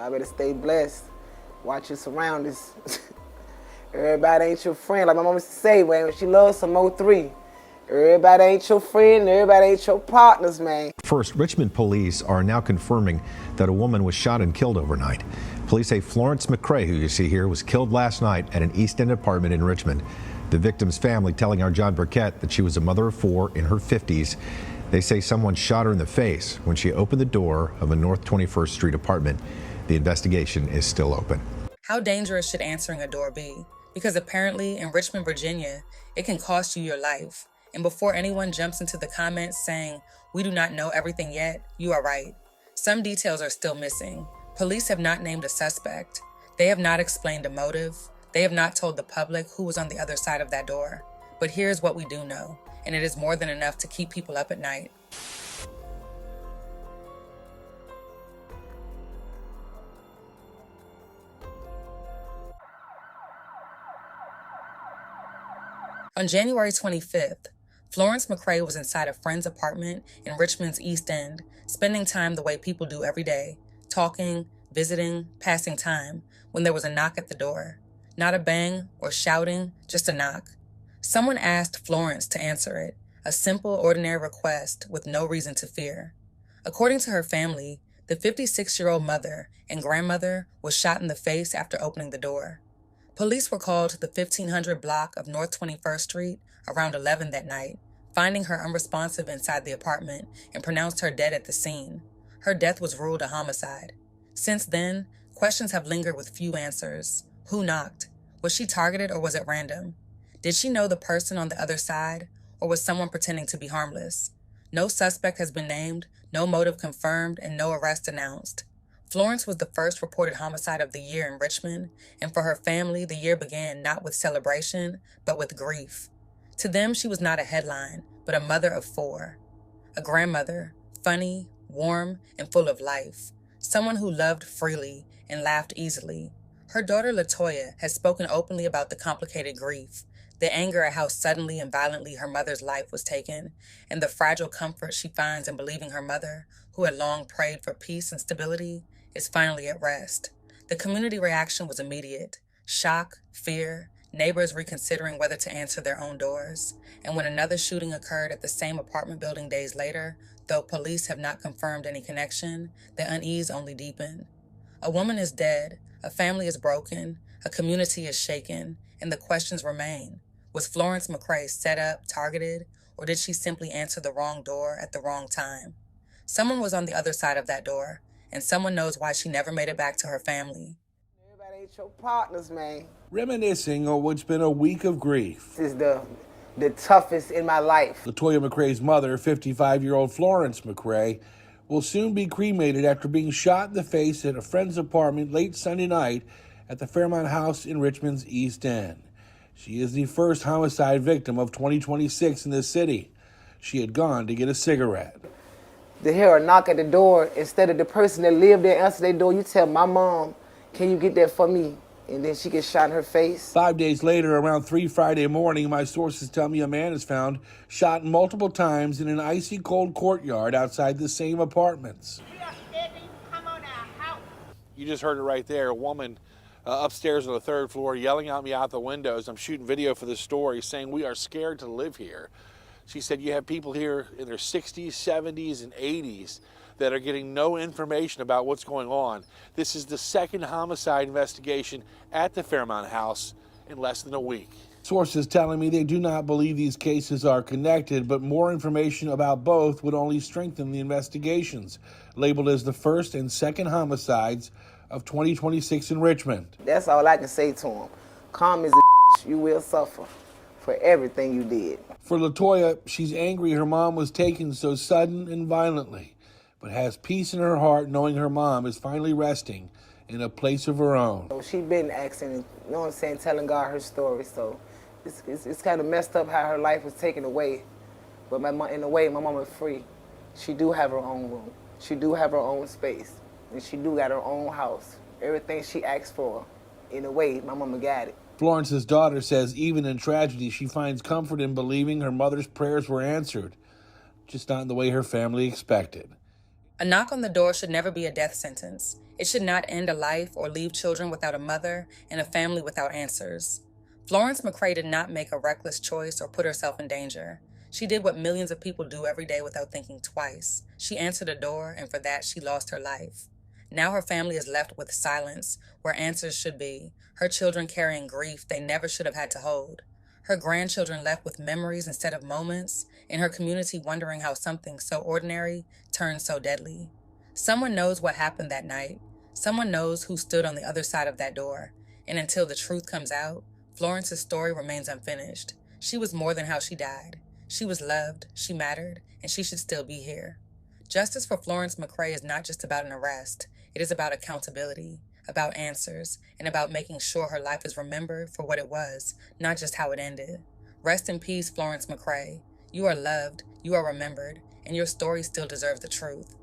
Y'all better stay blessed. Watch your surroundings. Everybody ain't your friend. Like my mom used to say, man, she loves some 03. Everybody ain't your friend, everybody ain't your partners, man. First, Richmond police are now confirming that a woman was shot and killed overnight. Police say Florence McCrae, who you see here, was killed last night at an East End apartment in Richmond. The victim's family telling our John Burkett that she was a mother of 4 in her 50s. They say someone shot her in the face when she opened the door of a North 21st Street apartment. The investigation is still open. How dangerous should answering a door be? Because apparently in Richmond, Virginia, it can cost you your life. And before anyone jumps into the comments saying, "We do not know everything yet," you are right. Some details are still missing. Police have not named a suspect. They have not explained a motive. They have not told the public who was on the other side of that door. But here's what we do know, and it is more than enough to keep people up at night. On January 25th, Florence McCrae was inside a friend's apartment in Richmond's East End, spending time the way people do every day, talking, visiting, passing time, when there was a knock at the door. Not a bang or shouting, just a knock. Someone asked Florence to answer it, a simple, ordinary request with no reason to fear. According to her family, the 56-year-old mother and grandmother was shot in the face after opening the door. Police were called to the 1500 block of North 21st Street around 11 that night, finding her unresponsive inside the apartment and pronounced her dead at the scene. Her death was ruled a homicide. Since then, questions have lingered with few answers. Who knocked? Was she targeted or was it random? Did she know the person on the other side, or was someone pretending to be harmless? No suspect has been named, no motive confirmed, and no arrest announced. Florence was the first reported homicide of the year in Richmond, and for her family, the year began not with celebration, but with grief. To them, she was not a headline, but a mother of 4. A grandmother, funny, warm, and full of life. Someone who loved freely and laughed easily. Her daughter, Latoya, has spoken openly about the complicated grief, the anger at how suddenly and violently her mother's life was taken, and the fragile comfort she finds in believing her mother, who had long prayed for peace and stability, is finally at rest. The community reaction was immediate. Shock, fear, neighbors reconsidering whether to answer their own doors. And when another shooting occurred at the same apartment building days later, though police have not confirmed any connection, the unease only deepened. A woman is dead, a family is broken, a community is shaken, and the questions remain. Was Florence McCrae set up, targeted, or did she simply answer the wrong door at the wrong time? Someone was on the other side of that door, and someone knows why she never made it back to her family. Everybody ain't your partners, man. Reminiscing on what's been a week of grief. This is the toughest in my life. Latoya McCrae's mother, 55-year-old Florence McCrae, will soon be cremated after being shot in the face at a friend's apartment late Sunday night at the Fairmont House in Richmond's East End. She is the first homicide victim of 2026 in this city. She had gone to get a cigarette. To hear a knock at the door, instead of the person that lived there answer their door, you tell my mom, "Can you get that for me?" And then she gets shot in her face. 5 days later, around 3 Friday morning, my sources tell me a man is found shot multiple times in an icy cold courtyard outside the same apartments. We are scared that you come on our house. You just heard it right there. A woman upstairs on the 3rd floor yelling at me out the windows. I'm shooting video for this story saying we are scared to live here. She said you have people here in their 60s, 70s, and 80s that are getting no information about what's going on. This is the second homicide investigation at the Fairmont House in less than a week. Sources telling me they do not believe these cases are connected, but more information about both would only strengthen the investigations, labeled as the first and second homicides of 2026 in Richmond. That's all I can say to him. Calm as a you will suffer for everything you did. For Latoya, she's angry her mom was taken so sudden and violently, but has peace in her heart knowing her mom is finally resting in a place of her own. So she been asking, you know what I'm saying, telling God her story. So it's kind of messed up how her life was taken away. But in a way, my mama is free. She do have her own room. She do have her own space. And she do got her own house. Everything she asked for, in a way, my mama got it. Florence's daughter says even in tragedy, she finds comfort in believing her mother's prayers were answered, just not in the way her family expected. A knock on the door should never be a death sentence. It should not end a life or leave children without a mother and a family without answers. Florence McCray did not make a reckless choice or put herself in danger. She did what millions of people do every day without thinking twice. She answered a door, and for that, she lost her life. Now her family is left with silence, where answers should be. Her children carrying grief they never should have had to hold. Her grandchildren left with memories instead of moments, and her community wondering how something so ordinary turned so deadly. Someone knows what happened that night. Someone knows who stood on the other side of that door. And until the truth comes out, Florence's story remains unfinished. She was more than how she died. She was loved, she mattered, and she should still be here. Justice for Florence McCray is not just about an arrest. It is about accountability, about answers, and about making sure her life is remembered for what it was, not just how it ended. Rest in peace, Florence McCray. You are loved, you are remembered, and your story still deserves the truth.